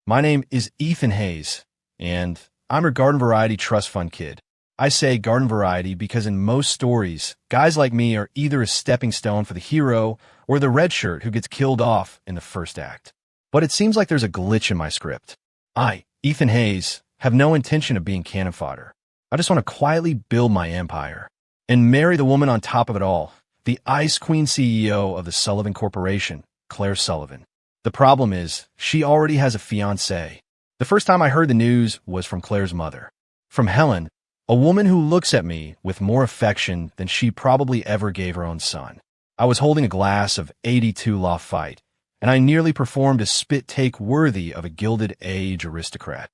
My name is Ethan Hayes, and I'm your garden variety trust fund kid. I say garden variety because in most stories, guys like me are either a stepping stone for the hero or the red shirt who gets killed off in the first act. But it seems like there's a glitch in my script. I, Ethan Hayes, have no intention of being cannon fodder. I just want to quietly build my empire and marry the woman on top of it all, the Ice Queen CEO of the Sullivan Corporation, Claire Sullivan. The problem is, she already has a fiancé. The first time I heard the news was from Claire's mother. From Helen, a woman who looks at me with more affection than she probably ever gave her own son. I was holding a glass of 82 Lafite, and I nearly performed a spit take worthy of a Gilded Age aristocrat.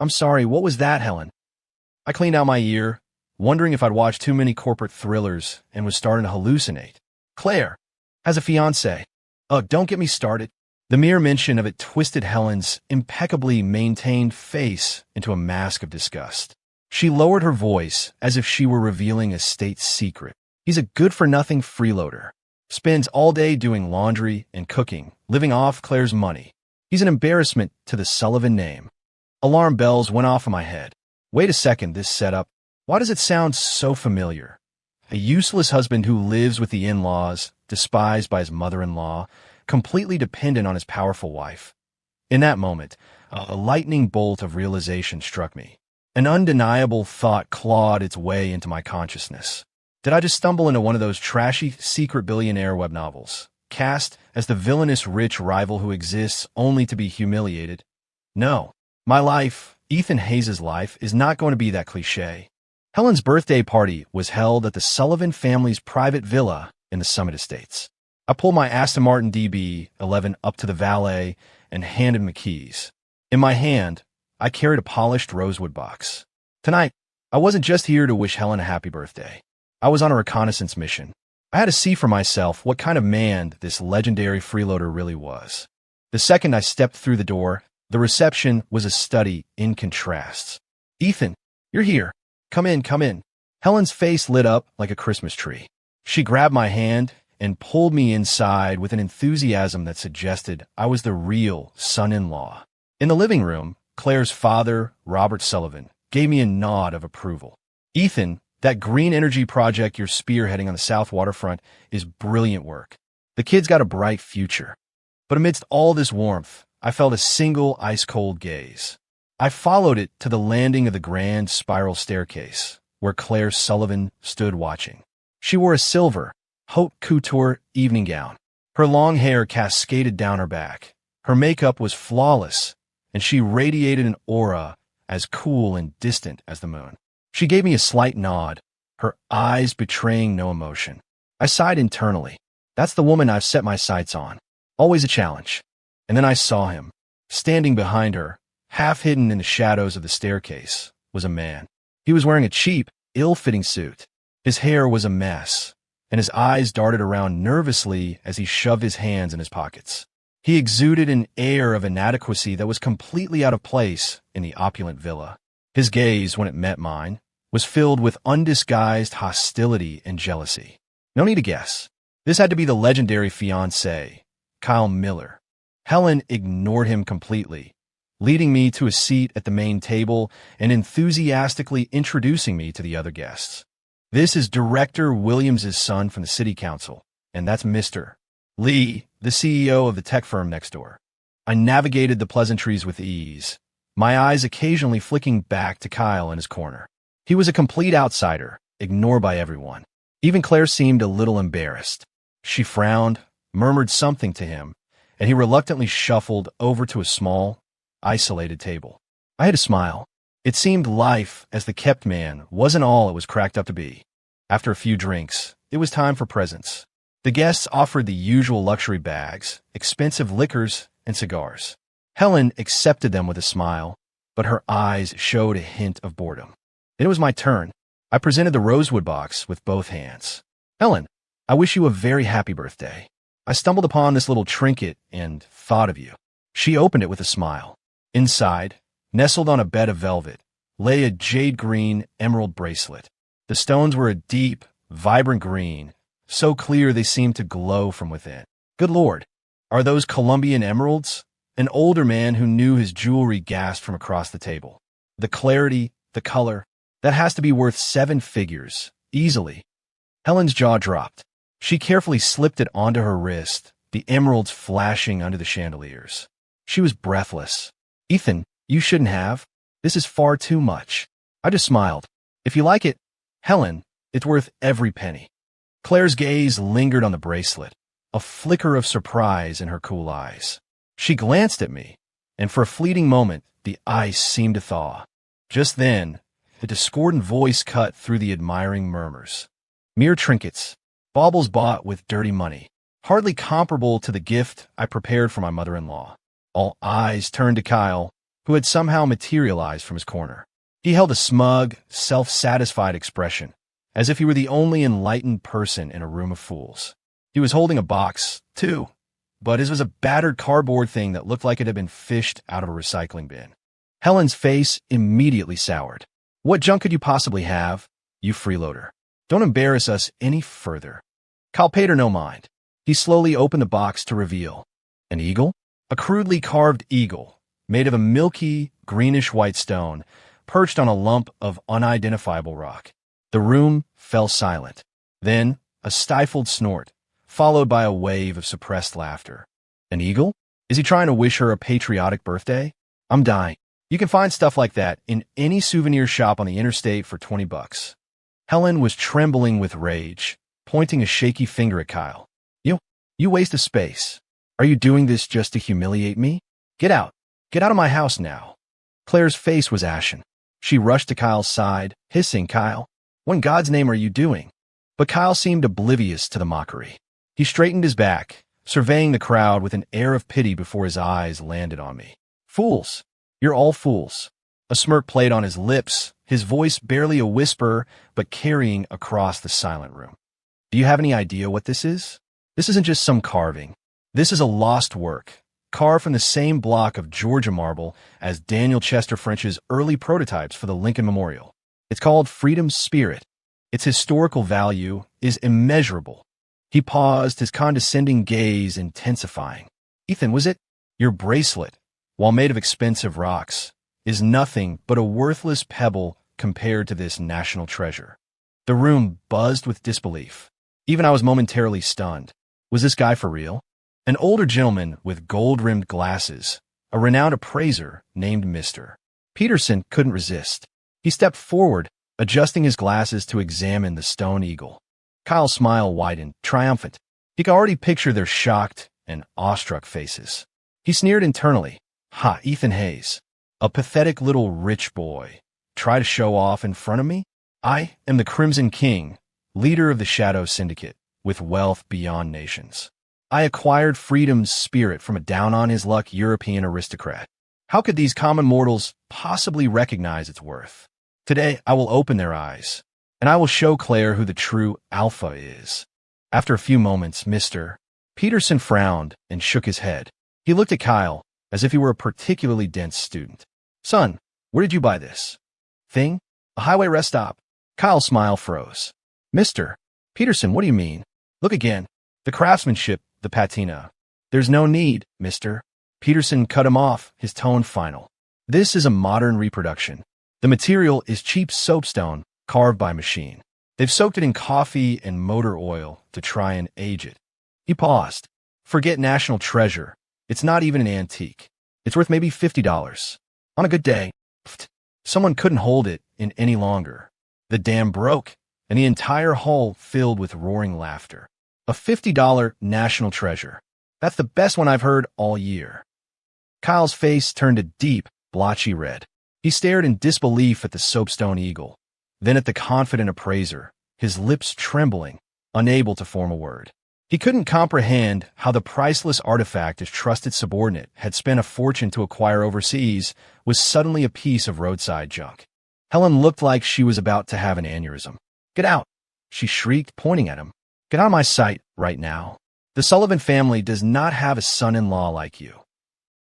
I'm sorry, what was that, Helen? I cleaned out my ear, wondering if I'd watched too many corporate thrillers and was starting to hallucinate. Claire has a fiancé. Ugh, don't get me started. The mere mention of it twisted Helen's impeccably maintained face into a mask of disgust. She lowered her voice as if she were revealing a state secret. He's a good-for-nothing freeloader. Spends all day doing laundry and cooking, living off Claire's money. He's an embarrassment to the Sullivan name. Alarm bells went off in my head. Wait a second, this setup. Why does it sound so familiar? A useless husband who lives with the in-laws, despised by his mother-in-law, completely dependent on his powerful wife. In that moment, a lightning bolt of realization struck me. An undeniable thought clawed its way into my consciousness. Did I just stumble into one of those trashy secret billionaire web novels, cast as the villainous rich rival who exists only to be humiliated? No. My life, Ethan Hayes' life, is not going to be that cliché. Helen's birthday party was held at the Sullivan family's private villa in the Summit Estates. I pulled my Aston Martin DB11 up to the valet and handed him the keys. In my hand, I carried a polished rosewood box. Tonight, I wasn't just here to wish Helen a happy birthday. I was on a reconnaissance mission. I had to see for myself what kind of man this legendary freeloader really was. The second I stepped through the door, the reception was a study in contrasts. Ethan, you're here. Come in, come in. Helen's face lit up like a Christmas tree. She grabbed my hand and pulled me inside with an enthusiasm that suggested I was the real son-in-law. In the living room, Claire's father, Robert Sullivan, gave me a nod of approval. Ethan, that green energy project you're spearheading on the South Waterfront is brilliant work. The kid's got a bright future. But amidst all this warmth, I felt a single ice-cold gaze. I followed it to the landing of the grand spiral staircase, where Claire Sullivan stood watching. She wore a silver, haute couture evening gown. Her long hair cascaded down her back. Her makeup was flawless, and she radiated an aura as cool and distant as the moon. She gave me a slight nod, her eyes betraying no emotion. I sighed internally. That's the woman I've set my sights on. Always a challenge. And then I saw him. Standing behind her, half hidden in the shadows of the staircase, was a man. He was wearing a cheap, ill-fitting suit. His hair was a mess, and his eyes darted around nervously as he shoved his hands in his pockets. He exuded an air of inadequacy that was completely out of place in the opulent villa. His gaze, when it met mine, was filled with undisguised hostility and jealousy. No need to guess. This had to be the legendary fiancé, Kyle Miller. Helen ignored him completely, leading me to a seat at the main table and enthusiastically introducing me to the other guests. This is Director Williams' son from the city council, and that's Mr. Lee, the CEO of the tech firm next door. I navigated the pleasantries with ease, my eyes occasionally flicking back to Kyle in his corner. He was a complete outsider, ignored by everyone. Even Claire seemed a little embarrassed. She frowned, murmured something to him, and he reluctantly shuffled over to a small, isolated table. I had to smile. It seemed life as the kept man wasn't all it was cracked up to be. After a few drinks, it was time for presents. The guests offered the usual luxury bags, expensive liquors, and cigars. Helen accepted them with a smile, but her eyes showed a hint of boredom. Then it was my turn. I presented the rosewood box with both hands. Helen, I wish you a very happy birthday. I stumbled upon this little trinket and thought of you. She opened it with a smile. Inside, nestled on a bed of velvet, lay a jade-green emerald bracelet. The stones were a deep, vibrant green, so clear they seemed to glow from within. Good Lord, are those Colombian emeralds? An older man who knew his jewelry gasped from across the table. The clarity, the color, that has to be worth 7 figures, easily. Helen's jaw dropped. She carefully slipped it onto her wrist, the emeralds flashing under the chandeliers. She was breathless. Ethan, you shouldn't have. This is far too much. I just smiled. If you like it, Helen, it's worth every penny. Claire's gaze lingered on the bracelet, a flicker of surprise in her cool eyes. She glanced at me, and for a fleeting moment, the ice seemed to thaw. Just then, a discordant voice cut through the admiring murmurs. Mere trinkets, baubles bought with dirty money, hardly comparable to the gift I prepared for my mother-in-law. All eyes turned to Kyle, who had somehow materialized from his corner. He held a smug, self-satisfied expression, as if he were the only enlightened person in a room of fools. He was holding a box, too, but his was a battered cardboard thing that looked like it had been fished out of a recycling bin. Helen's face immediately soured. What junk could you possibly have, you freeloader? Don't embarrass us any further. Kyle paid her no mind. He slowly opened the box to reveal an eagle? A crudely carved eagle, made of a milky, greenish-white stone, perched on a lump of unidentifiable rock. The room fell silent. Then, a stifled snort, followed by a wave of suppressed laughter. An eagle? Is he trying to wish her a patriotic birthday? I'm dying. You can find stuff like that in any souvenir shop on the interstate for $20. Helen was trembling with rage, pointing a shaky finger at Kyle. You waste of space. Are you doing this just to humiliate me? Get out. Get out of my house now. Claire's face was ashen. She rushed to Kyle's side, hissing, Kyle, what in God's name are you doing? But Kyle seemed oblivious to the mockery. He straightened his back, surveying the crowd with an air of pity before his eyes landed on me. Fools. You're all fools. A smirk played on his lips, his voice barely a whisper, but carrying across the silent room. Do you have any idea what this is? This isn't just some carving. This is a lost work, carved from the same block of Georgia marble as Daniel Chester French's early prototypes for the Lincoln Memorial. It's called Freedom's Spirit. Its historical value is immeasurable. He paused, his condescending gaze intensifying. Ethan, was it? Your bracelet, while made of expensive rocks, is nothing but a worthless pebble compared to this national treasure. The room buzzed with disbelief. Even I was momentarily stunned. Was this guy for real? An older gentleman with gold-rimmed glasses, a renowned appraiser named Mr. Peterson, couldn't resist. He stepped forward, adjusting his glasses to examine the stone eagle. Kyle's smile widened, triumphant. He could already picture their shocked and awestruck faces. He sneered internally. Ha, Ethan Hayes, a pathetic little rich boy. Try to show off in front of me? I am the Crimson King, leader of the Shadow Syndicate, with wealth beyond nations. I acquired freedom's spirit from a down-on-his-luck European aristocrat. How could these common mortals possibly recognize its worth? Today, I will open their eyes, and I will show Claire who the true alpha is. After a few moments, Mr. Peterson frowned and shook his head. He looked at Kyle as if he were a particularly dense student. Son, where did you buy this thing? A highway rest stop. Kyle's smile froze. Mr. Peterson, what do you mean? Look again. The craftsmanship, the patina. There's no need, Mr. Peterson cut him off, his tone final. This is a modern reproduction. The material is cheap soapstone carved by machine. They've soaked it in coffee and motor oil to try and age it. He paused. Forget national treasure. It's not even an antique. It's worth maybe $50. On a good day, someone couldn't hold it in any longer. The dam broke, and the entire hall filled with roaring laughter. A $50 national treasure. That's the best one I've heard all year. Kyle's face turned a deep, blotchy red. He stared in disbelief at the soapstone eagle, then at the confident appraiser, his lips trembling, unable to form a word. He couldn't comprehend how the priceless artifact his trusted subordinate had spent a fortune to acquire overseas was suddenly a piece of roadside junk. Helen looked like she was about to have an aneurysm. Get out, she shrieked, pointing at him. Get out of my sight right now. The Sullivan family does not have a son-in-law like you.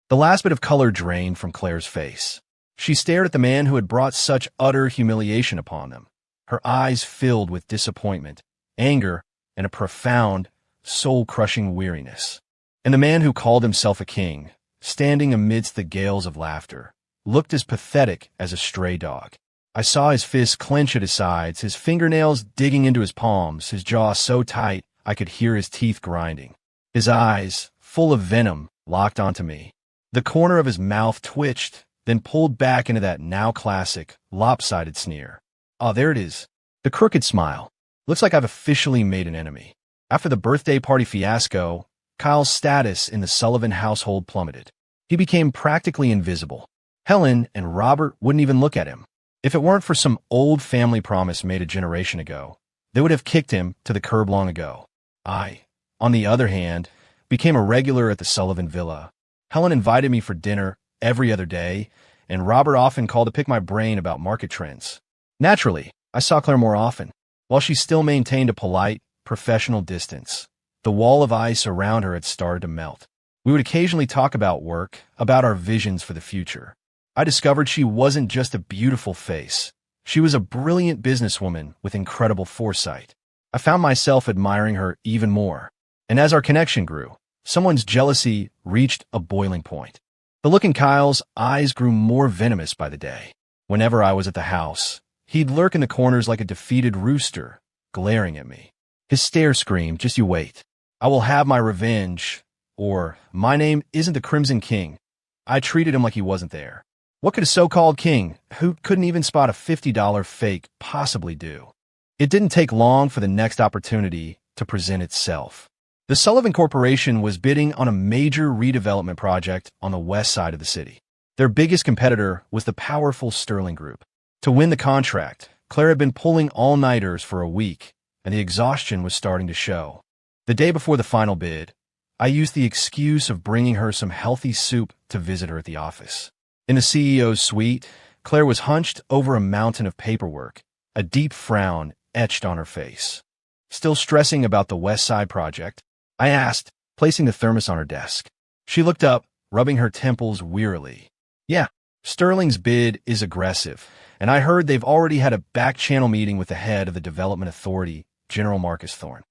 The last bit of color drained from Claire's face. She stared at the man who had brought such utter humiliation upon them. Her eyes filled with disappointment, anger, and a profound, soul-crushing weariness. And the man who called himself a king, standing amidst the gales of laughter, looked as pathetic as a stray dog. I saw his fists clench at his sides, his fingernails digging into his palms, his jaw so tight I could hear his teeth grinding. His eyes, full of venom, locked onto me. The corner of his mouth twitched, then pulled back into that now classic, lopsided sneer. Oh, there it is. The crooked smile. Looks like I've officially made an enemy. After the birthday party fiasco, Kyle's status in the Sullivan household plummeted. He became practically invisible. Helen and Robert wouldn't even look at him. If it weren't for some old family promise made a generation ago, they would have kicked him to the curb long ago. I, on the other hand, became a regular at the Sullivan villa. Helen invited me for dinner every other day, and Robert often called to pick my brain about market trends. Naturally, I saw Claire more often. While she still maintained a polite, professional distance, the wall of ice around her had started to melt. We would occasionally talk about work, about our visions for the future. I discovered she wasn't just a beautiful face. She was a brilliant businesswoman with incredible foresight. I found myself admiring her even more. And as our connection grew, someone's jealousy reached a boiling point. The look in Kyle's eyes grew more venomous by the day. Whenever I was at the house, he'd lurk in the corners like a defeated rooster, glaring at me. His stare screamed, "Just you wait. I will have my revenge," or "My name isn't the Crimson King." I treated him like he wasn't there. What could a so-called king, who couldn't even spot a $50 fake, possibly do? It didn't take long for the next opportunity to present itself. The Sullivan Corporation was bidding on a major redevelopment project on the west side of the city. Their biggest competitor was the powerful Sterling Group. To win the contract, Claire had been pulling all-nighters for a week, and the exhaustion was starting to show. The day before the final bid, I used the excuse of bringing her some healthy soup to visit her at the office. In the CEO's suite, Claire was hunched over a mountain of paperwork, a deep frown etched on her face. Still stressing about the West Side project, I asked, placing the thermos on her desk. She looked up, rubbing her temples wearily. "Yeah, Sterling's bid is aggressive, and I heard they've already had a back-channel meeting with the head of the Development Authority, General Marcus Thorne."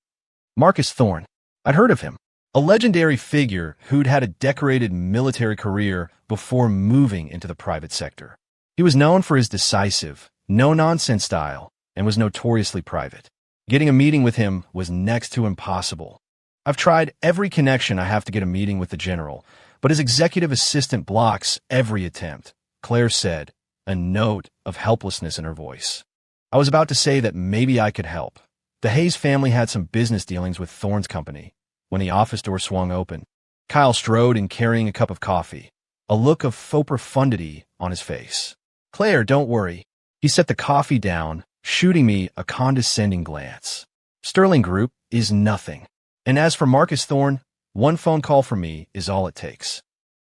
Marcus Thorne. I'd heard of him. A legendary figure who'd had a decorated military career before moving into the private sector. He was known for his decisive, no-nonsense style and was notoriously private. Getting a meeting with him was next to impossible. I've tried every connection I have to get a meeting with the general, but his executive assistant blocks every attempt, Claire said, a note of helplessness in her voice. I was about to say that maybe I could help. The Hayes family had some business dealings with Thorne's company when the office door swung open. Kyle strode in carrying a cup of coffee, a look of faux profundity on his face. "Claire, don't worry." He set the coffee down, shooting me a condescending glance. "Sterling Group is nothing. And as for Marcus Thorne, one phone call from me is all it takes."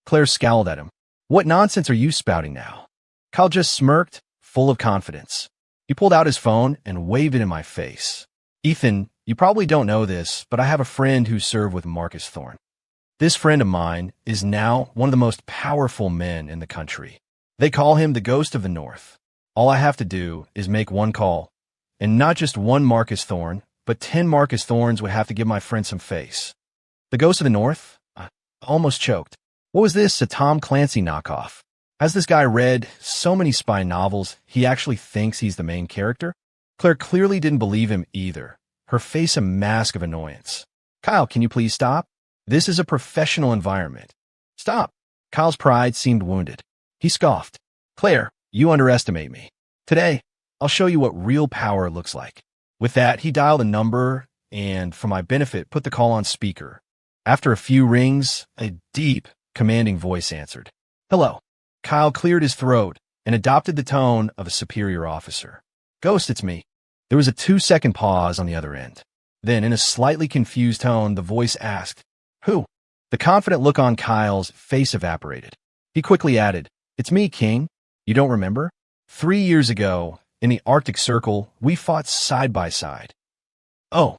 Claire scowled at him. "What nonsense are you spouting now?" Kyle just smirked, full of confidence. He pulled out his phone and waved it in my face. "Ethan, you probably don't know this, but I have a friend who served with Marcus Thorne. This friend of mine is now one of the most powerful men in the country. They call him the Ghost of the North. All I have to do is make one call, and not just one Marcus Thorne, but 10 Marcus Thornes would have to give my friend some face." The Ghost of the North? I almost choked. What was this, a Tom Clancy knockoff? Has this guy read so many spy novels he actually thinks he's the main character? Claire clearly didn't believe him either, her face a mask of annoyance. "Kyle, can you please stop? This is a professional environment." "Stop." Kyle's pride seemed wounded. He scoffed. "Claire, you underestimate me. Today, I'll show you what real power looks like." With that, he dialed a number and, for my benefit, put the call on speaker. After a few rings, a deep, commanding voice answered. "Hello." Kyle cleared his throat and adopted the tone of a superior officer. "Ghost, it's me." There was a 2-second pause on the other end. Then, in a slightly confused tone, the voice asked, "Who?" The confident look on Kyle's face evaporated. He quickly added, "It's me, King. You don't remember? 3 years ago, in the Arctic Circle, we fought side by side." Oh.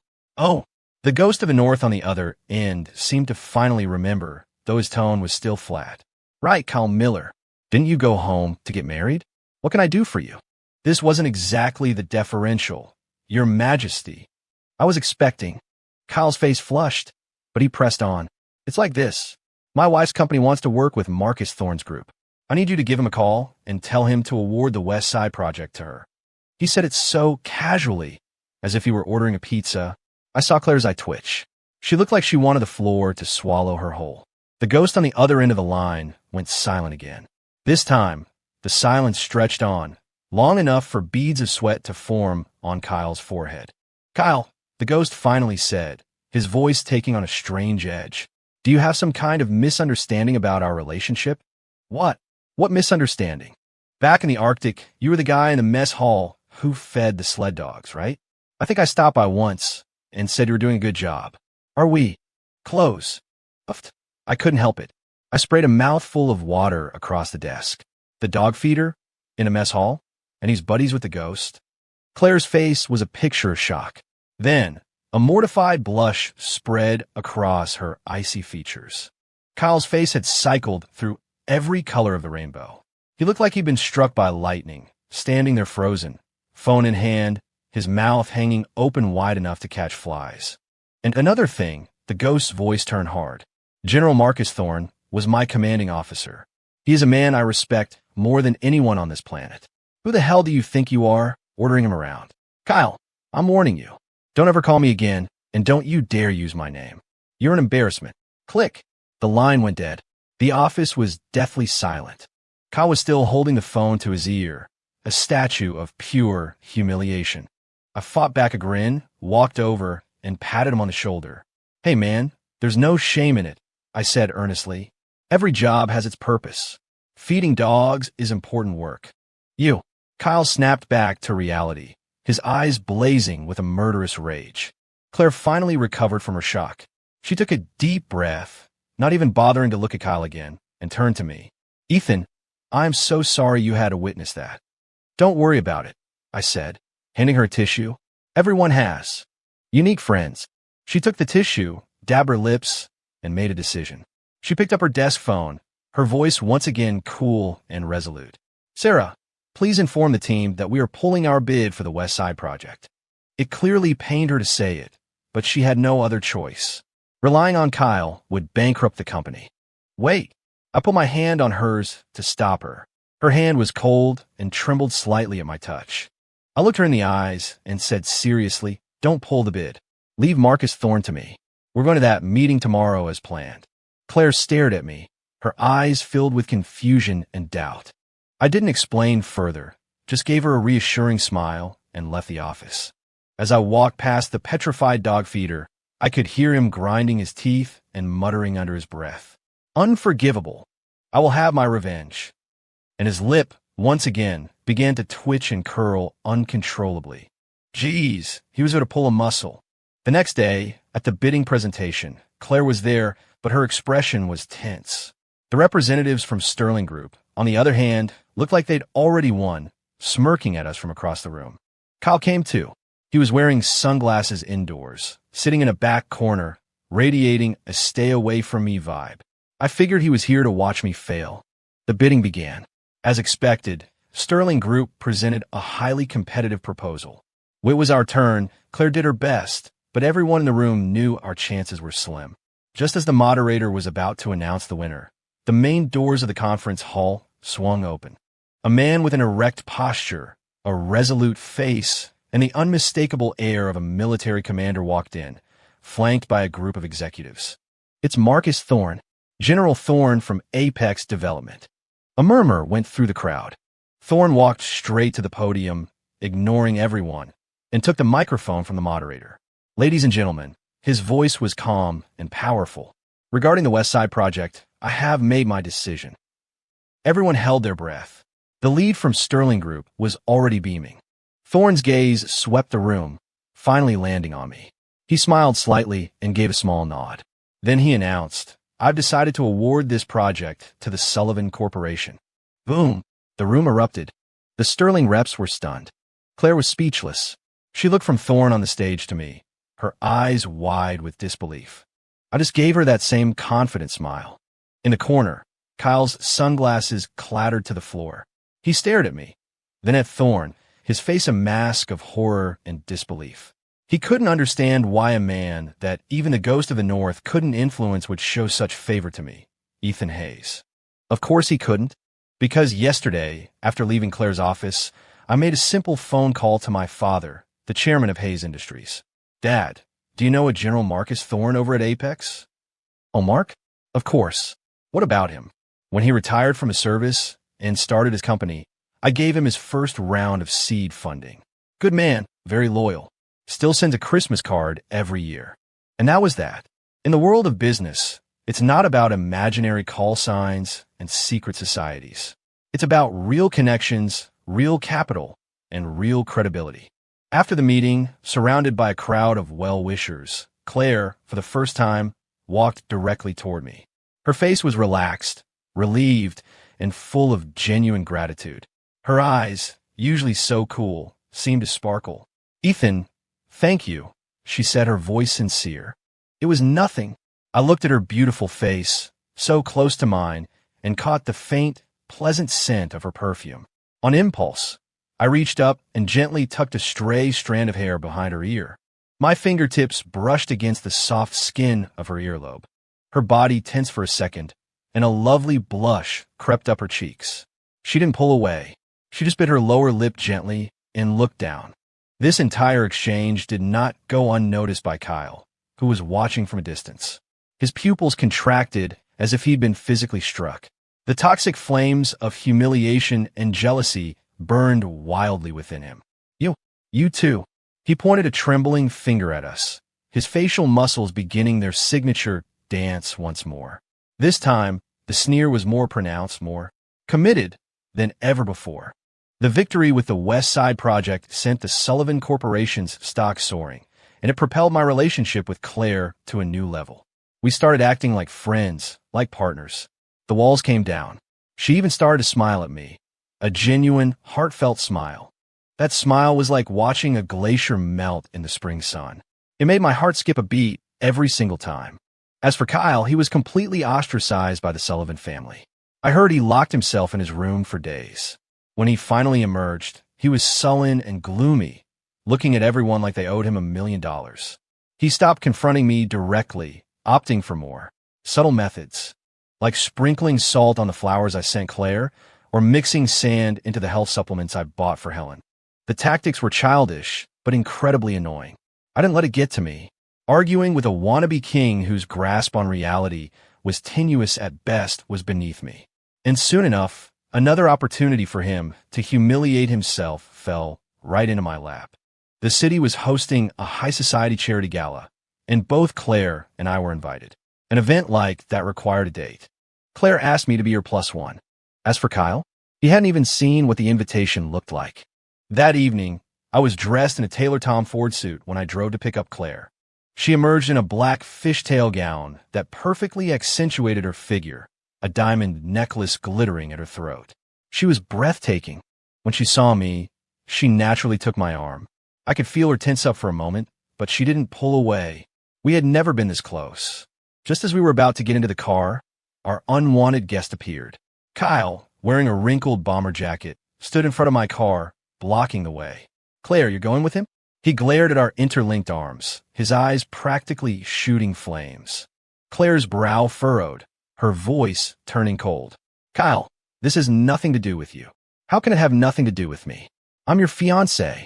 The Ghost of the North on the other end seemed to finally remember, though his tone was still flat. "Right, Kyle Miller. Didn't you go home to get married? What can I do for you?" This wasn't exactly the deferential, "Your Majesty," I was expecting. Kyle's face flushed, but he pressed on. "It's like this. My wife's company wants to work with Marcus Thorne's group. I need you to give him a call and tell him to award the West Side project to her." He said it so casually, as if he were ordering a pizza. I saw Claire's eye twitch. She looked like she wanted the floor to swallow her whole. The ghost on the other end of the line went silent again. This time, the silence stretched on, long enough for beads of sweat to form on Kyle's forehead. "Kyle," the ghost finally said, his voice taking on a strange edge. "Do you have some kind of misunderstanding about our relationship?" "What? What misunderstanding?" "Back in the Arctic, you were the guy in the mess hall who fed the sled dogs, right? I think I stopped by once and said you were doing a good job. Are we close?" I couldn't help it. I sprayed a mouthful of water across the desk. "The dog feeder? In a mess hall? And he's buddies with the ghost?" Claire's face was a picture of shock. Then, a mortified blush spread across her icy features. Kyle's face had cycled through every color of the rainbow. He looked like he'd been struck by lightning, standing there frozen, phone in hand, his mouth hanging open wide enough to catch flies. "And another thing," the ghost's voice turned hard. "General Marcus Thorne was my commanding officer. He is a man I respect more than anyone on this planet. Who the hell do you think you are, ordering him around? Kyle, I'm warning you. Don't ever call me again, and don't you dare use my name. You're an embarrassment." Click. The line went dead. The office was deathly silent. Kyle was still holding the phone to his ear, a statue of pure humiliation. I fought back a grin, walked over, and patted him on the shoulder. "Hey man, there's no shame in it," I said earnestly. "Every job has its purpose. Feeding dogs is important work." "You." Kyle snapped back to reality, his eyes blazing with a murderous rage. Claire finally recovered from her shock. She took a deep breath, not even bothering to look at Kyle again, and turned to me. "Ethan, I'm so sorry you had to witness that." "Don't worry about it," I said, handing her a tissue. "Everyone has. Unique friends." She took the tissue, dabbed her lips, and made a decision. She picked up her desk phone, her voice once again cool and resolute. "Sarah, please inform the team that we are pulling our bid for the West Side project." It clearly pained her to say it, but she had no other choice. Relying on Kyle would bankrupt the company. "Wait." I put my hand on hers to stop her. Her hand was cold and trembled slightly at my touch. I looked her in the eyes and said seriously, "Don't pull the bid. Leave Marcus Thorne to me. We're going to that meeting tomorrow as planned." Claire stared at me, her eyes filled with confusion and doubt. I didn't explain further, just gave her a reassuring smile and left the office. As I walked past the petrified dog feeder, I could hear him grinding his teeth and muttering under his breath. "Unforgivable. I will have my revenge." And his lip, once again, began to twitch and curl uncontrollably. Geez, he was going to pull a muscle. The next day, at the bidding presentation, Claire was there, but her expression was tense. The representatives from Sterling Group, on the other hand, looked like they'd already won, smirking at us from across the room. Kyle came too. He was wearing sunglasses indoors, sitting in a back corner, radiating a stay-away-from-me vibe. I figured he was here to watch me fail. The bidding began. As expected, Sterling Group presented a highly competitive proposal. When it was our turn, Claire did her best, but everyone in the room knew our chances were slim. Just as the moderator was about to announce the winner, the main doors of the conference hall swung open. A man with an erect posture, a resolute face, and the unmistakable air of a military commander walked in, flanked by a group of executives. "It's Marcus Thorne, General Thorne from Apex Development." A murmur went through the crowd. Thorne walked straight to the podium, ignoring everyone, and took the microphone from the moderator. "Ladies and gentlemen," his voice was calm and powerful. "Regarding the West Side project, I have made my decision." Everyone held their breath. The lead from Sterling Group was already beaming. Thorne's gaze swept the room, finally landing on me. He smiled slightly and gave a small nod. Then he announced, "I've decided to award this project to the Sullivan Corporation." Boom! The room erupted. The Sterling reps were stunned. Claire was speechless. She looked from Thorne on the stage to me, her eyes wide with disbelief. I just gave her that same confident smile. In the corner, Kyle's sunglasses clattered to the floor. He stared at me, then at Thorne, his face a mask of horror and disbelief. He couldn't understand why a man that even the ghost of the North couldn't influence would show such favor to me. Ethan Hayes. Of course he couldn't, because yesterday, after leaving Claire's office, I made a simple phone call to my father, the chairman of Hayes Industries. Dad, do you know a General Marcus Thorne over at Apex? Oh, Mark? Of course. What about him? When he retired from his service and started his company, I gave him his first round of seed funding. Good man, very loyal. Still sends a Christmas card every year. And that was that. In the world of business, it's not about imaginary call signs and secret societies. It's about real connections, real capital, and real credibility. After the meeting, surrounded by a crowd of well-wishers, Claire, for the first time, walked directly toward me. Her face was relaxed, relieved, and full of genuine gratitude. Her eyes, usually so cool, seemed to sparkle. Ethan, thank you, she said, her voice sincere. It was nothing. I looked at her beautiful face, so close to mine, and caught the faint, pleasant scent of her perfume. On impulse, I reached up and gently tucked a stray strand of hair behind her ear. My fingertips brushed against the soft skin of her earlobe. Her body tensed for a second, and a lovely blush crept up her cheeks. She didn't pull away. She just bit her lower lip gently and looked down. This entire exchange did not go unnoticed by Kyle, who was watching from a distance. His pupils contracted as if he'd been physically struck. The toxic flames of humiliation and jealousy burned wildly within him. You too. He pointed a trembling finger at us, his facial muscles beginning their signature dance once more. This time, the sneer was more pronounced, more committed than ever before. The victory with the West Side Project sent the Sullivan Corporation's stock soaring, and it propelled my relationship with Claire to a new level. We started acting like friends, like partners. The walls came down. She even started to smile at me, a genuine, heartfelt smile. That smile was like watching a glacier melt in the spring sun. It made my heart skip a beat every single time. As for Kyle, he was completely ostracized by the Sullivan family. I heard he locked himself in his room for days. When he finally emerged, he was sullen and gloomy, looking at everyone like they owed him $1 million. He stopped confronting me directly, opting for more subtle methods, like sprinkling salt on the flowers I sent Claire or mixing sand into the health supplements I bought for Helen. The tactics were childish, but incredibly annoying. I didn't let it get to me. Arguing with a wannabe king whose grasp on reality was tenuous at best was beneath me. And soon enough, another opportunity for him to humiliate himself fell right into my lap. The city was hosting a high society charity gala, and both Claire and I were invited. An event like that required a date. Claire asked me to be her +1. As for Kyle, he hadn't even seen what the invitation looked like. That evening, I was dressed in a Taylor Tom Ford suit when I drove to pick up Claire. She emerged in a black fishtail gown that perfectly accentuated her figure, a diamond necklace glittering at her throat. She was breathtaking. When she saw me, she naturally took my arm. I could feel her tense up for a moment, but she didn't pull away. We had never been this close. Just as we were about to get into the car, our unwanted guest appeared. Kyle, wearing a wrinkled bomber jacket, stood in front of my car, blocking the way. Claire, you're going with him? He glared at our interlinked arms, his eyes practically shooting flames. Claire's brow furrowed, her voice turning cold. Kyle, this has nothing to do with you. How can it have nothing to do with me? I'm your fiancé.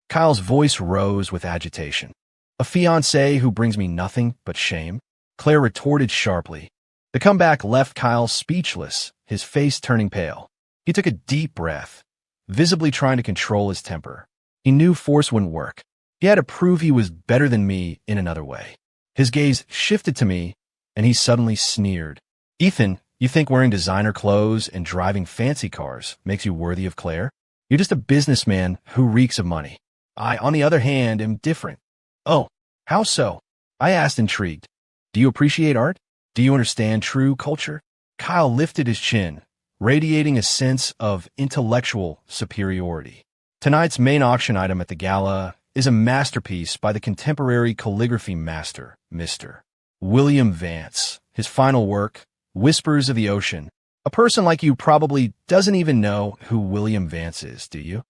Kyle's voice rose with agitation. A fiancé who brings me nothing but shame? Claire retorted sharply. The comeback left Kyle speechless, his face turning pale. He took a deep breath, visibly trying to control his temper. He knew force wouldn't work. He had to prove he was better than me in another way. His gaze shifted to me, and he suddenly sneered. Ethan, you think wearing designer clothes and driving fancy cars makes you worthy of Claire? You're just a businessman who reeks of money. I, on the other hand, am different. Oh, how so? I asked, intrigued. Do you appreciate art? Do you understand true culture? Kyle lifted his chin, radiating a sense of intellectual superiority. Tonight's main auction item at the gala is a masterpiece by the contemporary calligraphy master, Mr. William Vance. His final work, Whispers of the Ocean. A person like you probably doesn't even know who William Vance is, do you?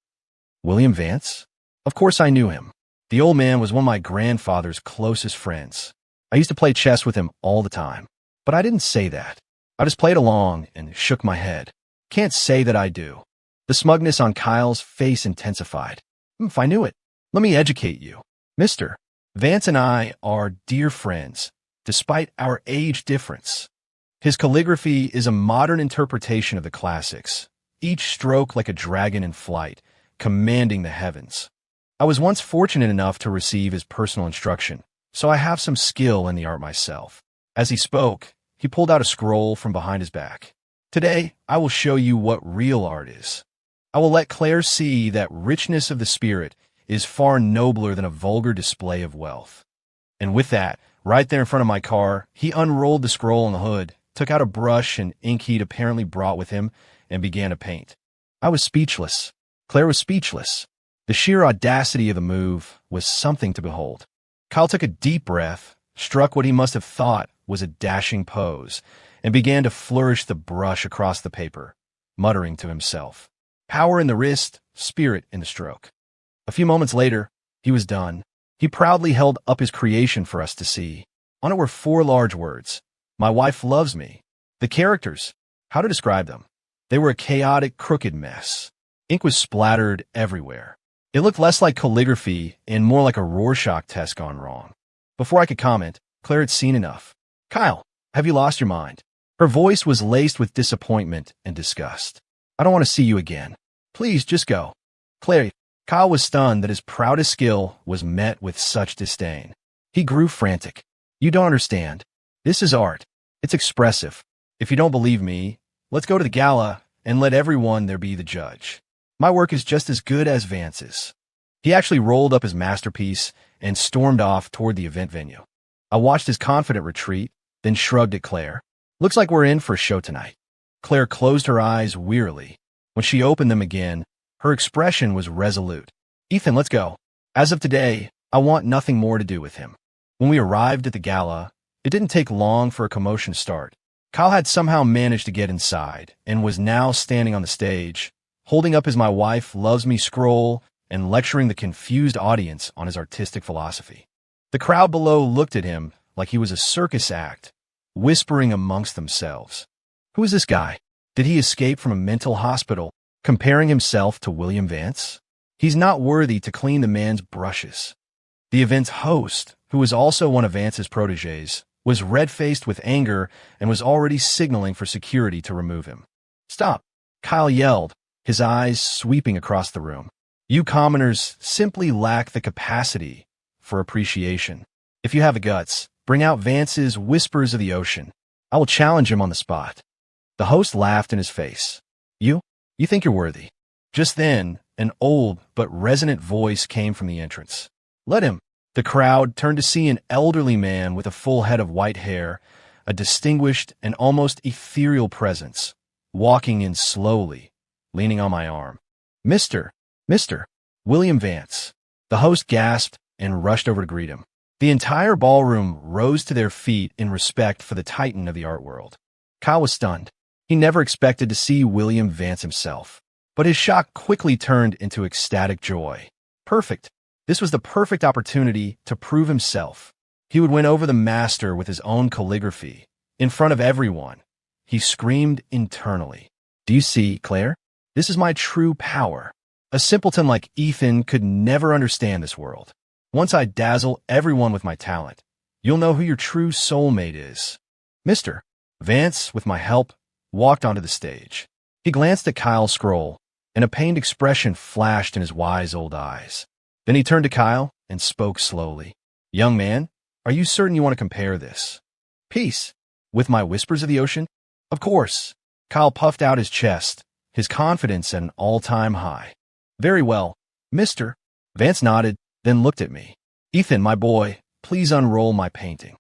William Vance? Of course I knew him. The old man was one of my grandfather's closest friends. I used to play chess with him all the time. But I didn't say that. I just played along and shook my head. Can't say that I do. The smugness on Kyle's face intensified. If I knew it. Let me educate you. Mister, Vance and I are dear friends, despite our age difference. His calligraphy is a modern interpretation of the classics, each stroke like a dragon in flight, commanding the heavens. I was once fortunate enough to receive his personal instruction, so I have some skill in the art myself. As he spoke, he pulled out a scroll from behind his back. Today, I will show you what real art is. I will let Claire see that richness of the spirit is far nobler than a vulgar display of wealth. And with that, right there in front of my car, he unrolled the scroll on the hood, took out a brush and ink he'd apparently brought with him, and began to paint. I was speechless. Claire was speechless. The sheer audacity of the move was something to behold. Kyle took a deep breath, struck what he must have thought was a dashing pose, and began to flourish the brush across the paper, muttering to himself. Power in the wrist, spirit in the stroke. A few moments later, he was done. He proudly held up his creation for us to see. On it were 4 large words. My wife loves me. The characters, how to describe them? They were a chaotic, crooked mess. Ink was splattered everywhere. It looked less like calligraphy and more like a Rorschach test gone wrong. Before I could comment, Claire had seen enough. Kyle, have you lost your mind? Her voice was laced with disappointment and disgust. I don't want to see you again. Please, just go. Claire, Kyle was stunned that his proudest skill was met with such disdain. He grew frantic. You don't understand. This is art. It's expressive. If you don't believe me, let's go to the gala and let everyone there be the judge. My work is just as good as Vance's. He actually rolled up his masterpiece and stormed off toward the event venue. I watched his confident retreat, then shrugged at Claire. Looks like we're in for a show tonight. Claire closed her eyes wearily. When she opened them again, her expression was resolute. Ethan, let's go. As of today, I want nothing more to do with him. When we arrived at the gala, it didn't take long for a commotion to start. Kyle had somehow managed to get inside and was now standing on the stage, holding up his My Wife Loves Me scroll and lecturing the confused audience on his artistic philosophy. The crowd below looked at him like he was a circus act, whispering amongst themselves. Who is this guy? Did he escape from a mental hospital, comparing himself to William Vance? He's not worthy to clean the man's brushes. The event's host, who was also one of Vance's protégés, was red-faced with anger and was already signaling for security to remove him. Stop! Kyle yelled, his eyes sweeping across the room. You commoners simply lack the capacity for appreciation. If you have the guts, bring out Vance's Whispers of the Ocean. I will challenge him on the spot. The host laughed in his face. You think you're worthy. Just then, an old but resonant voice came from the entrance. Let him. The crowd turned to see an elderly man with a full head of white hair, a distinguished and almost ethereal presence, walking in slowly, leaning on my arm. Mr. William Vance. The host gasped and rushed over to greet him. The entire ballroom rose to their feet in respect for the titan of the art world. Kyle was stunned. He never expected to see William Vance himself. But his shock quickly turned into ecstatic joy. Perfect. This was the perfect opportunity to prove himself. He would win over the master with his own calligraphy. In front of everyone, he screamed internally. Do you see, Claire? This is my true power. A simpleton like Ethan could never understand this world. Once I dazzle everyone with my talent, you'll know who your true soulmate is. Mr. Vance, with my help, walked onto the stage. He glanced at Kyle's scroll, and a pained expression flashed in his wise old eyes. Then he turned to Kyle and spoke slowly. Young man, are you certain you want to compare this piece with my Whispers of the Ocean? Of course. Kyle puffed out his chest, his confidence at an all-time high. Very well, Mr. Vance nodded, then looked at me. Ethan, my boy, please unroll my painting.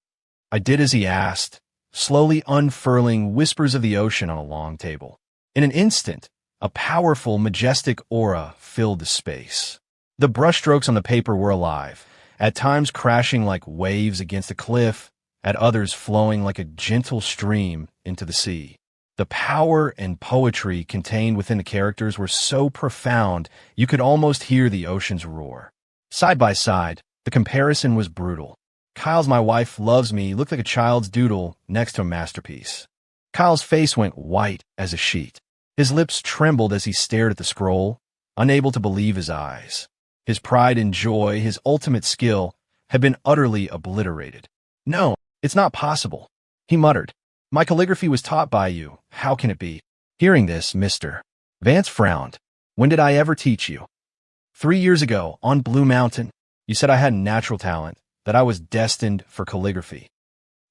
I did as he asked, slowly unfurling Whispers of the Ocean on a long table. In an instant, a powerful, majestic aura filled the space. The brushstrokes on the paper were alive, at times crashing like waves against a cliff, at others flowing like a gentle stream into the sea. The power and poetry contained within the characters were so profound you could almost hear the ocean's roar. Side by side, the comparison was brutal. Kyle's My Wife Loves Me looked like a child's doodle next to a masterpiece. Kyle's face went white as a sheet. His lips trembled as he stared at the scroll, unable to believe his eyes. His pride and joy, his ultimate skill, had been utterly obliterated. "No, it's not possible," he muttered. "My calligraphy was taught by you. How can it be?" Hearing this, Mr. Vance frowned. "When did I ever teach you?" 3 years ago, on Blue Mountain. You said I had natural talent, that I was destined for calligraphy."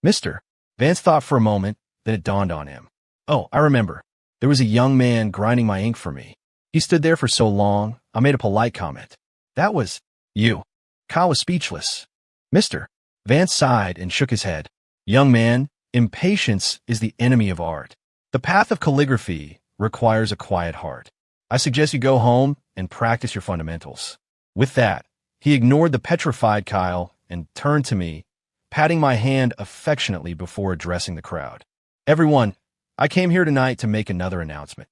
Mr. Vance thought for a moment, then it dawned on him. "Oh, I remember. There was a young man grinding my ink for me. He stood there for so long, I made a polite comment. That was you." Kyle was speechless. Mr. Vance sighed and shook his head. "Young man, impatience is the enemy of art. The path of calligraphy requires a quiet heart. I suggest you go home and practice your fundamentals." With that, he ignored the petrified Kyle and turned to me, patting my hand affectionately before addressing the crowd. "Everyone, I came here tonight to make another announcement."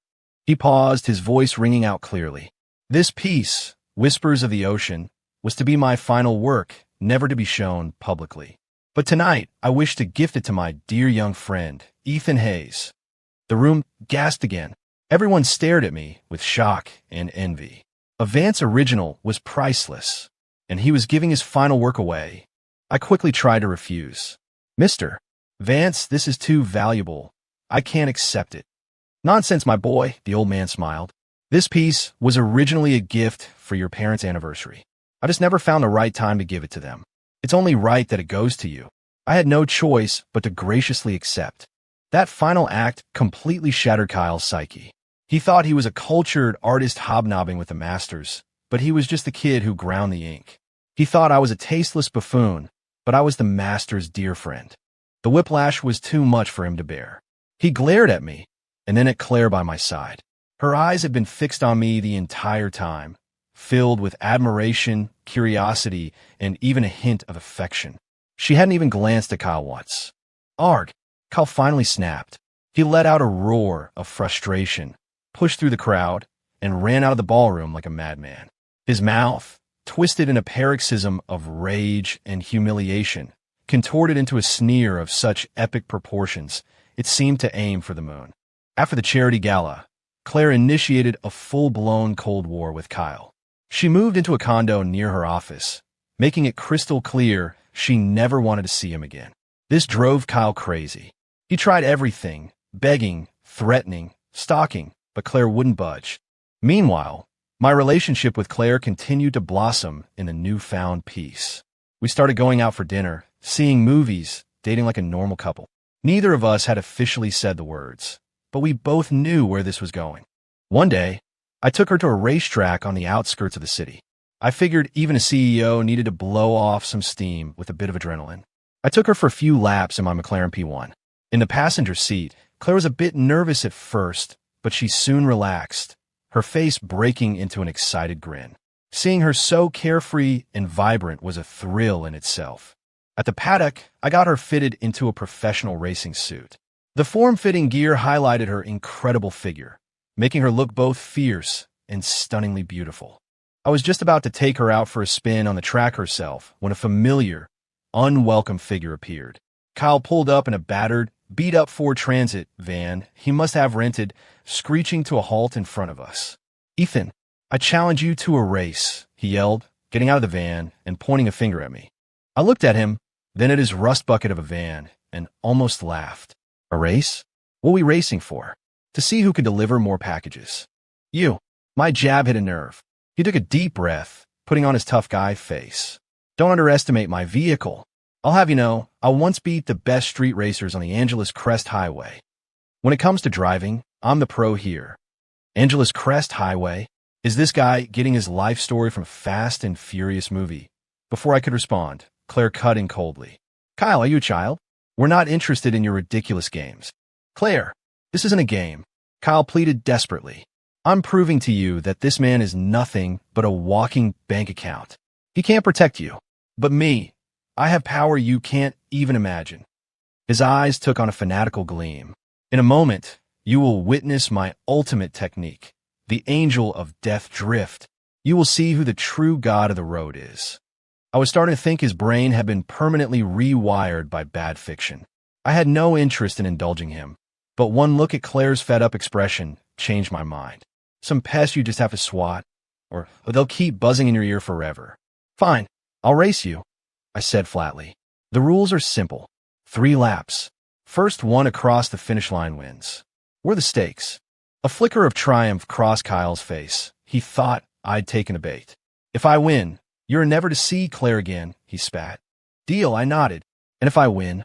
He paused, his voice ringing out clearly. "This piece, Whispers of the Ocean, was to be my final work, never to be shown publicly. But tonight, I wish to gift it to my dear young friend, Ethan Hayes." The room gasped again. Everyone stared at me with shock and envy. A Vance original was priceless, and he was giving his final work away. I quickly tried to refuse. "Mr. Vance, this is too valuable. I can't accept it." "Nonsense, my boy," the old man smiled. "This piece was originally a gift for your parents' anniversary. I just never found the right time to give it to them. It's only right that it goes to you. I had no choice but to graciously accept." That final act completely shattered Kyle's psyche. He thought he was a cultured artist hobnobbing with the masters, but he was just the kid who ground the ink. He thought I was a tasteless buffoon, but I was the master's dear friend. The whiplash was too much for him to bear. He glared at me, and then at Claire by my side. Her eyes had been fixed on me the entire time, filled with admiration, curiosity, and even a hint of affection. She hadn't even glanced at Kyle once. "Arg!" Kyle finally snapped. He let out a roar of frustration, pushed through the crowd, and ran out of the ballroom like a madman. His mouth, twisted in a paroxysm of rage and humiliation, contorted into a sneer of such epic proportions, it seemed to aim for the moon. After the charity gala, Claire initiated a full-blown Cold War with Kyle. She moved into a condo near her office, making it crystal clear she never wanted to see him again. This drove Kyle crazy. He tried everything, begging, threatening, stalking, but Claire wouldn't budge. Meanwhile, my relationship with Claire continued to blossom in a newfound peace. We started going out for dinner, seeing movies, dating like a normal couple. Neither of us had officially said the words, but we both knew where this was going. One day, I took her to a racetrack on the outskirts of the city. I figured even a CEO needed to blow off some steam with a bit of adrenaline. I took her for a few laps in my McLaren P1. In the passenger seat, Claire was a bit nervous at first, but she soon relaxed, her face breaking into an excited grin. Seeing her so carefree and vibrant was a thrill in itself. At the paddock, I got her fitted into a professional racing suit. The form-fitting gear highlighted her incredible figure, making her look both fierce and stunningly beautiful. I was just about to take her out for a spin on the track herself when a familiar, unwelcome figure appeared. Kyle pulled up in a battered, beat-up Ford Transit van he must have rented, screeching to a halt in front of us. "Ethan, I challenge you to a race," he yelled, getting out of the van and pointing a finger at me. I looked at him, then at his rust bucket of a van, and almost laughed. "A race? What are we racing for?" "To see who could deliver more packages." "You." My jab hit a nerve. He took a deep breath, putting on his tough guy face. "Don't underestimate my vehicle. I'll have you know, I once beat the best street racers on the Angeles Crest Highway. When it comes to driving, I'm the pro here." Angeles Crest Highway? Is this guy getting his life story from a Fast and Furious movie? Before I could respond, Claire cut in coldly. "Kyle, are you a child? We're not interested in your ridiculous games." "Claire, this isn't a game," Kyle pleaded desperately. "I'm proving to you that this man is nothing but a walking bank account. He can't protect you. But me, I have power you can't even imagine." His eyes took on a fanatical gleam. "In a moment, you will witness my ultimate technique, the angel of death drift. You will see who the true god of the road is." I was starting to think his brain had been permanently rewired by bad fiction. I had no interest in indulging him. But one look at Claire's fed-up expression changed my mind. Some pest you just have to swat, or they'll keep buzzing in your ear forever. Fine, I'll race you, I said flatly. The rules are simple. 3 laps. First one across the finish line wins. Were the stakes? A flicker of triumph crossed Kyle's face. He thought I'd taken a bait. If I win, you're never to see Claire again, he spat. Deal, I nodded. And if I win?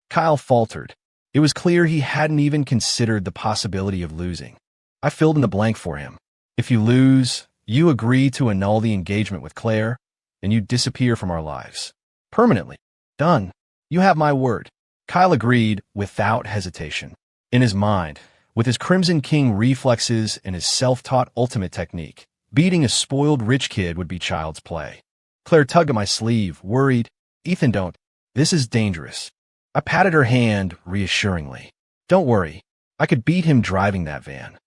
Kyle faltered. It was clear he hadn't even considered the possibility of losing. I filled in the blank for him. If you lose, you agree to annul the engagement with Claire, and you disappear from our lives. Permanently. Done. You have my word. Kyle agreed without hesitation. In his mind, with his Crimson King reflexes and his self-taught ultimate technique, beating a spoiled rich kid would be child's play. Claire tugged at my sleeve, worried. Ethan, don't. This is dangerous. I patted her hand reassuringly. Don't worry. I could beat him driving that van.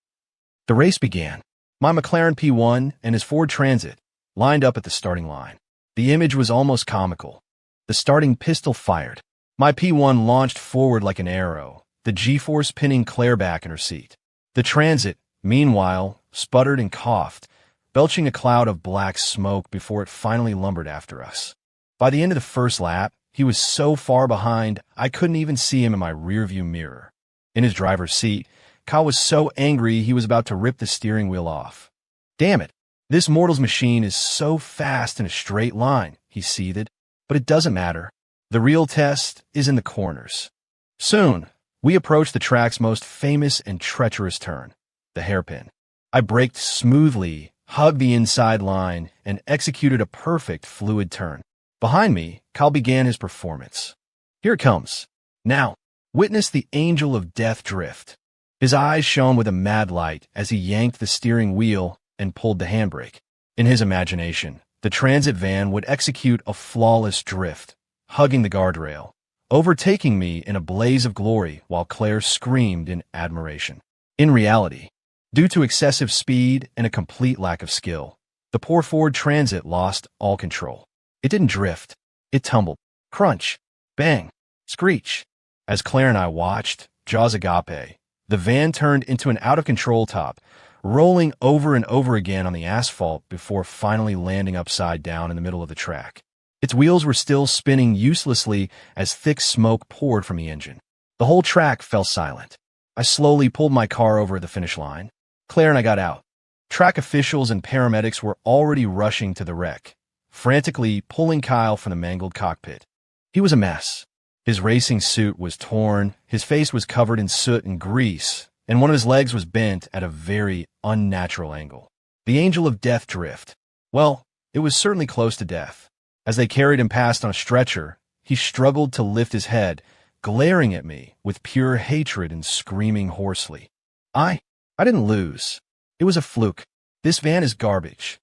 The race began. My McLaren P1 and his Ford Transit lined up at the starting line. The image was almost comical. The starting pistol fired. My P1 launched forward like an arrow, the G-force pinning Claire back in her seat. The Transit, meanwhile, sputtered and coughed, belching a cloud of black smoke before it finally lumbered after us. By the end of the first lap, he was so far behind, I couldn't even see him in my rearview mirror. In his driver's seat, Kyle was so angry he was about to rip the steering wheel off. Damn it, this mortal's machine is so fast in a straight line, he seethed. But it doesn't matter. The real test is in the corners. Soon, we approached the track's most famous and treacherous turn, the hairpin. I braked smoothly, hugged the inside line, and executed a perfect fluid turn. Behind me, Kyle began his performance. Here it comes. Now, witness the angel of death drift. His eyes shone with a mad light as he yanked the steering wheel and pulled the handbrake. In his imagination, the transit van would execute a flawless drift, hugging the guardrail, overtaking me in a blaze of glory while Claire screamed in admiration. In reality, due to excessive speed and a complete lack of skill, the poor Ford Transit lost all control. It didn't drift. It tumbled. Crunch. Bang. Screech. As Claire and I watched, jaws agape, the van turned into an out-of-control top, rolling over and over again on the asphalt before finally landing upside down in the middle of the track. Its wheels were still spinning uselessly as thick smoke poured from the engine. The whole track fell silent. I slowly pulled my car over the finish line. Claire and I got out. Track officials and paramedics were already rushing to the wreck, frantically pulling Kyle from the mangled cockpit. He was a mess. His racing suit was torn, his face was covered in soot and grease, and one of his legs was bent at a very unnatural angle. The angel of death drift. Well, it was certainly close to death. As they carried him past on a stretcher, he struggled to lift his head, glaring at me with pure hatred and screaming hoarsely. I didn't lose. It was a fluke. This van is garbage.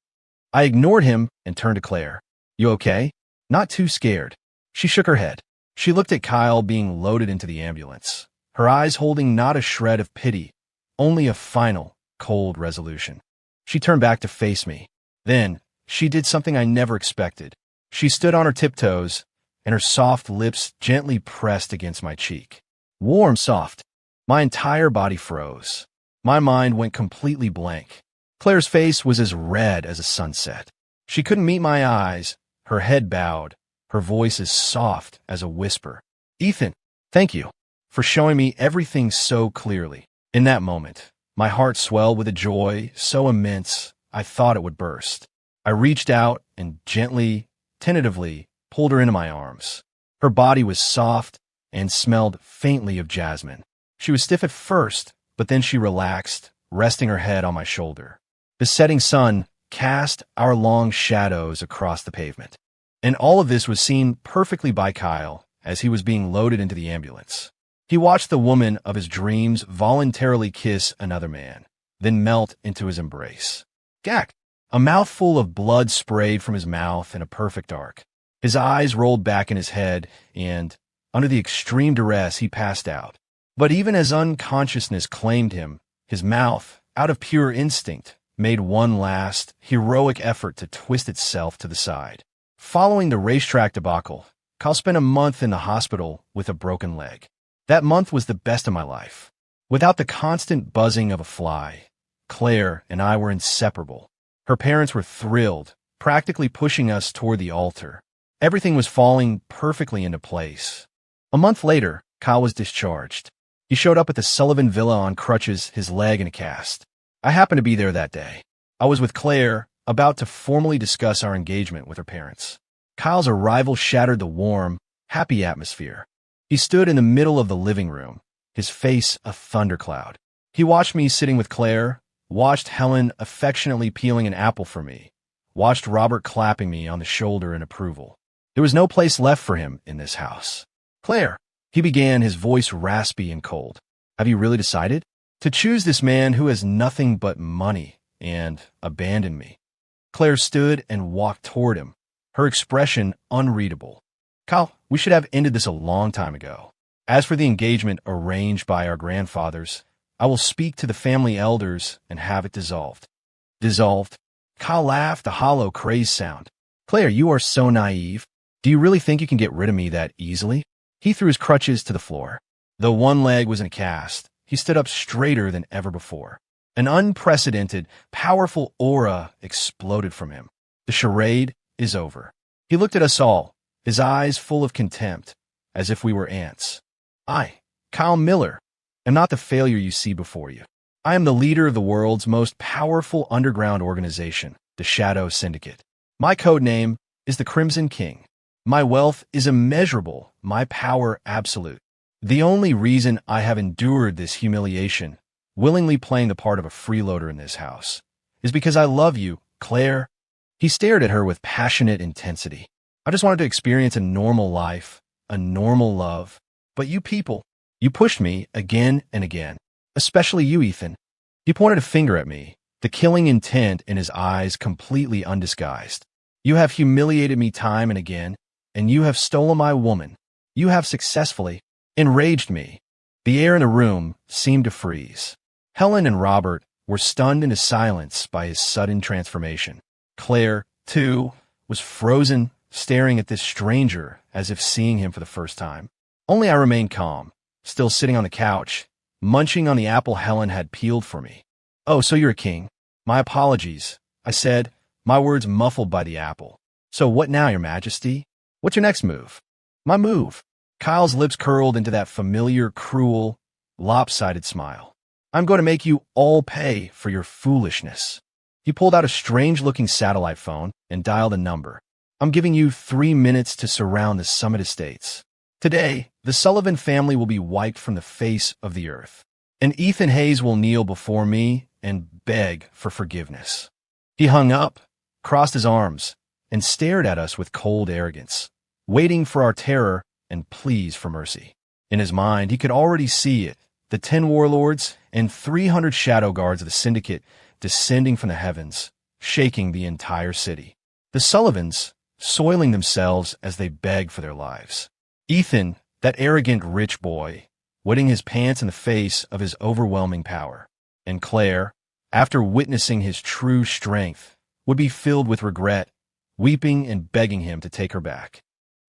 I ignored him and turned to Claire. You okay? Not too scared. She shook her head. She looked at Kyle being loaded into the ambulance, her eyes holding not a shred of pity, only a final, cold resolution. She turned back to face me. Then, she did something I never expected. She stood on her tiptoes, and her soft lips gently pressed against my cheek. Warm, soft. My entire body froze. My mind went completely blank. Claire's face was as red as a sunset. She couldn't meet my eyes, her head bowed, her voice as soft as a whisper. Ethan, thank you for showing me everything so clearly. In that moment, my heart swelled with a joy so immense I thought it would burst. I reached out and gently, tentatively, pulled her into my arms. Her body was soft and smelled faintly of jasmine. She was stiff at first, but then she relaxed, resting her head on my shoulder. The setting sun cast our long shadows across the pavement. And all of this was seen perfectly by Kyle as he was being loaded into the ambulance. He watched the woman of his dreams voluntarily kiss another man, then melt into his embrace. Gack! A mouthful of blood sprayed from his mouth in a perfect arc. His eyes rolled back in his head, and, under the extreme duress, he passed out. But even as unconsciousness claimed him, his mouth, out of pure instinct, made one last, heroic effort to twist itself to the side. Following the racetrack debacle, Kyle spent a month in the hospital with a broken leg. That month was the best of my life. Without the constant buzzing of a fly, Claire and I were inseparable. Her parents were thrilled, practically pushing us toward the altar. Everything was falling perfectly into place. A month later, Kyle was discharged. He showed up at the Sullivan Villa on crutches, his leg in a cast. I happened to be there that day. I was with Claire, about to formally discuss our engagement with her parents. Kyle's arrival shattered the warm, happy atmosphere. He stood in the middle of the living room, his face a thundercloud. He watched me sitting with Claire, watched Helen affectionately peeling an apple for me, watched Robert clapping me on the shoulder in approval. There was no place left for him in this house. Claire, he began, his voice raspy and cold. Have you really decided? To choose this man who has nothing but money and abandon me? Claire stood and walked toward him, her expression unreadable. Kyle, we should have ended this a long time ago. As for the engagement arranged by our grandfathers, I will speak to the family elders and have it dissolved. Dissolved? Kyle laughed, a hollow, crazed sound. Claire, you are so naive. Do you really think you can get rid of me that easily? He threw his crutches to the floor. Though one leg was in a cast, he stood up straighter than ever before. An unprecedented, powerful aura exploded from him. The charade is over. He looked at us all, his eyes full of contempt, as if we were ants. I, Kyle Miller, am not the failure you see before you. I am the leader of the world's most powerful underground organization, the Shadow Syndicate. My code name is the Crimson King. My wealth is immeasurable, my power absolute. The only reason I have endured this humiliation, willingly playing the part of a freeloader in this house, is because I love you, Claire. He stared at her with passionate intensity. I just wanted to experience a normal life, a normal love. But you people, you pushed me again and again. Especially you, Ethan. He pointed a finger at me, the killing intent in his eyes completely undisguised. You have humiliated me time and again, and you have stolen my woman. You have successfully enraged me. The air in the room seemed to freeze. Helen and Robert were stunned into silence by his sudden transformation. Claire, too, was frozen, staring at this stranger as if seeing him for the first time. Only I remained calm, still sitting on the couch, munching on the apple Helen had peeled for me. Oh, so you're a king. My apologies, I said, my words muffled by the apple. So what now, Your Majesty? What's your next move? My move. Kyle's lips curled into that familiar, cruel, lopsided smile. I'm going to make you all pay for your foolishness. He pulled out a strange-looking satellite phone and dialed a number. I'm giving you 3 minutes to surround the Summit Estates. Today, the Sullivan family will be wiped from the face of the earth, and Ethan Hayes will kneel before me and beg for forgiveness. He hung up, crossed his arms, and stared at us with cold arrogance, waiting for our terror and pleas for mercy. In his mind, he could already see it, the 10 warlords and 300 shadow guards of the syndicate descending from the heavens, shaking the entire city. The Sullivans soiling themselves as they beg for their lives. Ethan, that arrogant rich boy, wetting his pants in the face of his overwhelming power. And Claire, after witnessing his true strength, would be filled with regret, weeping and begging him to take her back.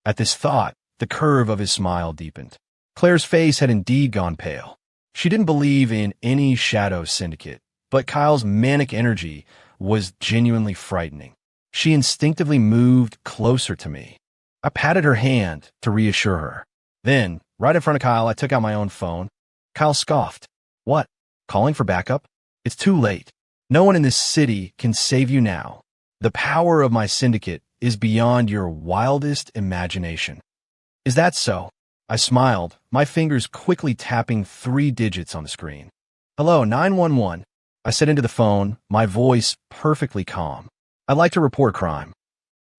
At this thought, the curve of his smile deepened. Claire's face had indeed gone pale. She didn't believe in any shadow syndicate, but Kyle's manic energy was genuinely frightening. She instinctively moved closer to me. I patted her hand to reassure her. Then, right in front of Kyle, I took out my own phone. Kyle scoffed. What? Calling for backup? It's too late. No one in this city can save you now. The power of my syndicate is beyond your wildest imagination. Is that so? I smiled, my fingers quickly tapping 3 digits on the screen. Hello, 911. I said into the phone, my voice perfectly calm. I'd like to report a crime.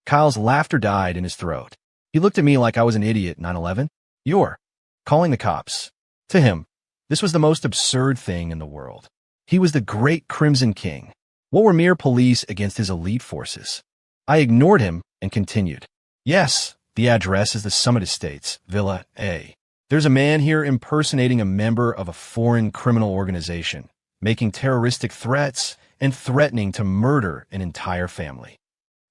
Kyle's laughter died in his throat. He looked at me like I was an idiot. 911? You're calling the cops. To him, this was the most absurd thing in the world. He was the great Crimson King. What were mere police against his elite forces? I ignored him and continued. Yes, the address is the Summit Estates, Villa A. There's a man here impersonating a member of a foreign criminal organization, making terroristic threats and threatening to murder an entire family.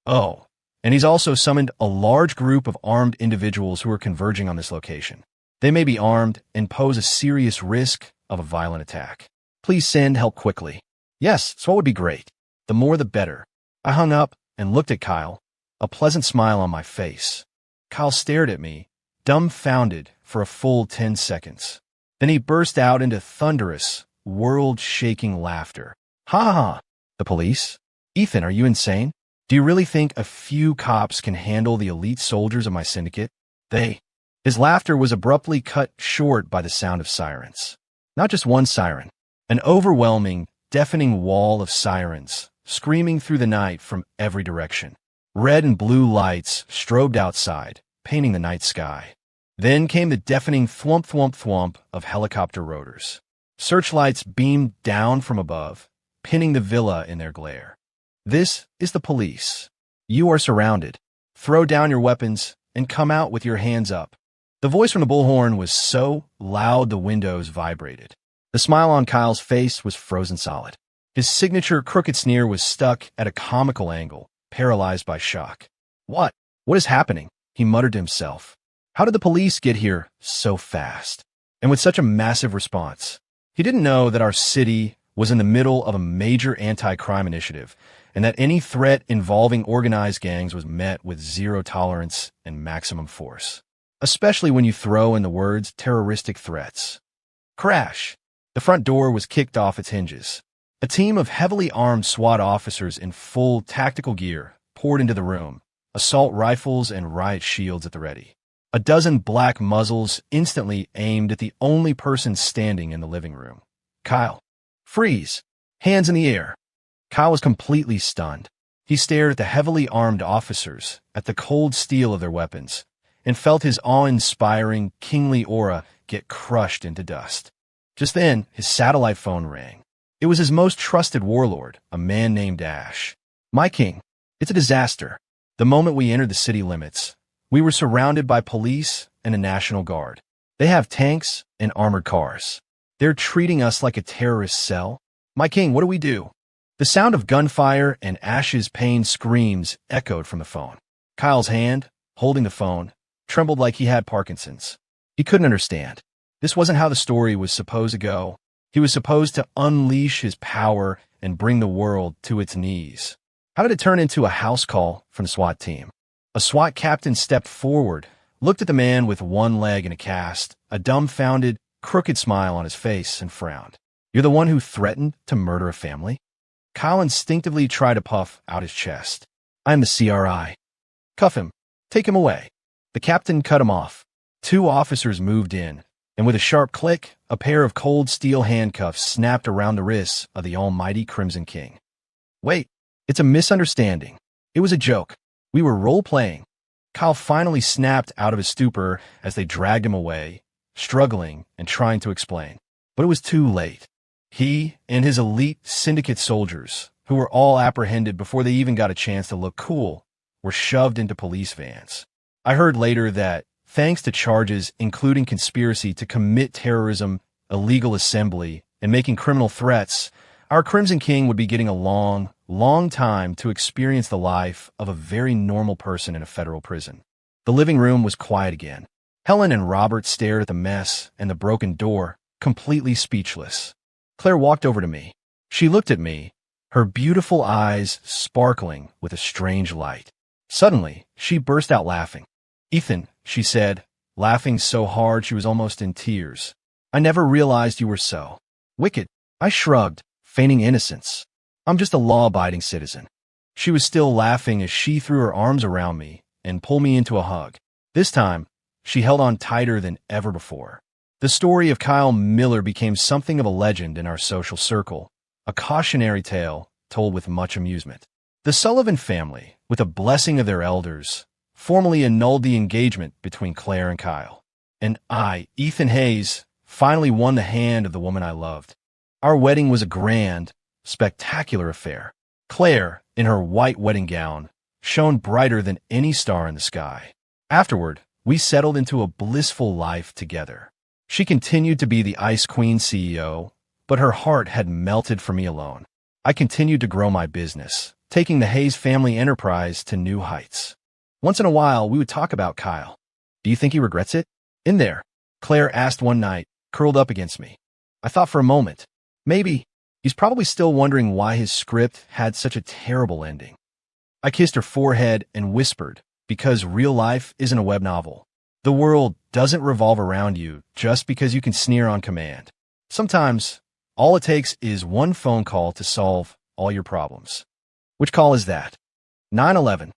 Oh, and he's also summoned a large group of armed individuals who are converging on this location. They may be armed and pose a serious risk of a violent attack. Please send help quickly. Yes, so what would be great. The more the better. I hung up and looked at Kyle, a pleasant smile on my face. Kyle stared at me, dumbfounded, for a full 10 seconds. Then he burst out into thunderous, world-shaking laughter. Ha ha ha! The police? Ethan, are you insane? Do you really think a few cops can handle the elite soldiers of my syndicate? His laughter was abruptly cut short by the sound of sirens. Not just one siren. An overwhelming, deafening wall of sirens, screaming through the night from every direction. Red and blue lights strobed outside, painting the night sky. Then came the deafening thwomp thwomp thwomp of helicopter rotors. Searchlights beamed down from above, pinning the villa in their glare. This is the police. You are surrounded. Throw down your weapons and come out with your hands up. The voice from the bullhorn was so loud the windows vibrated. The smile on Kyle's face was frozen solid. His signature crooked sneer was stuck at a comical angle, paralyzed by shock. What? What is happening? He muttered to himself. How did the police get here so fast? And with such a massive response? He didn't know that our city was in the middle of a major anti-crime initiative, and that any threat involving organized gangs was met with zero tolerance and maximum force. Especially when you throw in the words terroristic threats. Crash! The front door was kicked off its hinges. A team of heavily armed SWAT officers in full tactical gear poured into the room, assault rifles and riot shields at the ready. A dozen black muzzles instantly aimed at the only person standing in the living room. Kyle. Freeze! Hands in the air! Kyle was completely stunned. He stared at the heavily armed officers, at the cold steel of their weapons, and felt his awe-inspiring, kingly aura get crushed into dust. Just then, his satellite phone rang. It was his most trusted warlord, a man named Ash. My king, it's a disaster. The moment we entered the city limits, we were surrounded by police and a National Guard. They have tanks and armored cars. They're treating us like a terrorist cell. My king, what do we do? The sound of gunfire and Ash's pained screams echoed from the phone. Kyle's hand, holding the phone, trembled like he had Parkinson's. He couldn't understand. This wasn't how the story was supposed to go. He was supposed to unleash his power and bring the world to its knees. How did it turn into a house call from the SWAT team? A SWAT captain stepped forward, looked at the man with one leg in a cast, a dumbfounded, crooked smile on his face, and frowned. You're the one who threatened to murder a family? Kyle instinctively tried to puff out his chest. I'm the CRI. Cuff him. Take him away. The captain cut him off. Two officers moved in, and with a sharp click, a pair of cold steel handcuffs snapped around the wrists of the almighty Crimson King. Wait, it's a misunderstanding. It was a joke. We were role-playing. Kyle finally snapped out of his stupor as they dragged him away, struggling and trying to explain. But it was too late. He and his elite syndicate soldiers, who were all apprehended before they even got a chance to look cool, were shoved into police vans. I heard later that, thanks to charges including conspiracy to commit terrorism, illegal assembly, and making criminal threats, our Crimson King would be getting a long, long time to experience the life of a very normal person in a federal prison. The living room was quiet again. Helen and Robert stared at the mess and the broken door, completely speechless. Claire walked over to me. She looked at me, her beautiful eyes sparkling with a strange light. Suddenly, she burst out laughing. Ethan, she said, laughing so hard she was almost in tears. I never realized you were so wicked. I shrugged, feigning innocence. I'm just a law-abiding citizen. She was still laughing as she threw her arms around me and pulled me into a hug. This time, she held on tighter than ever before. The story of Kyle Miller became something of a legend in our social circle, a cautionary tale told with much amusement. The Sullivan family, with a blessing of their elders, formally annulled the engagement between Claire and Kyle. And I, Ethan Hayes, finally won the hand of the woman I loved. Our wedding was a grand, spectacular affair. Claire, in her white wedding gown, shone brighter than any star in the sky. Afterward, we settled into a blissful life together. She continued to be the Ice Queen CEO, but her heart had melted for me alone. I continued to grow my business, taking the Hayes family enterprise to new heights. Once in a while, we would talk about Kyle. Do you think he regrets it? In there, Claire asked one night, curled up against me. I thought for a moment, maybe he's probably still wondering why his script had such a terrible ending. I kissed her forehead and whispered, because real life isn't a web novel. The world doesn't revolve around you just because you can sneer on command. Sometimes, all it takes is one phone call to solve all your problems. Which call is that? 9/11.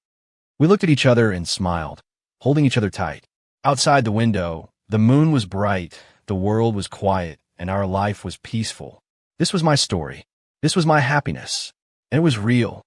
We looked at each other and smiled, holding each other tight. Outside the window, the moon was bright, the world was quiet, and our life was peaceful. This was my story. This was my happiness. And it was real.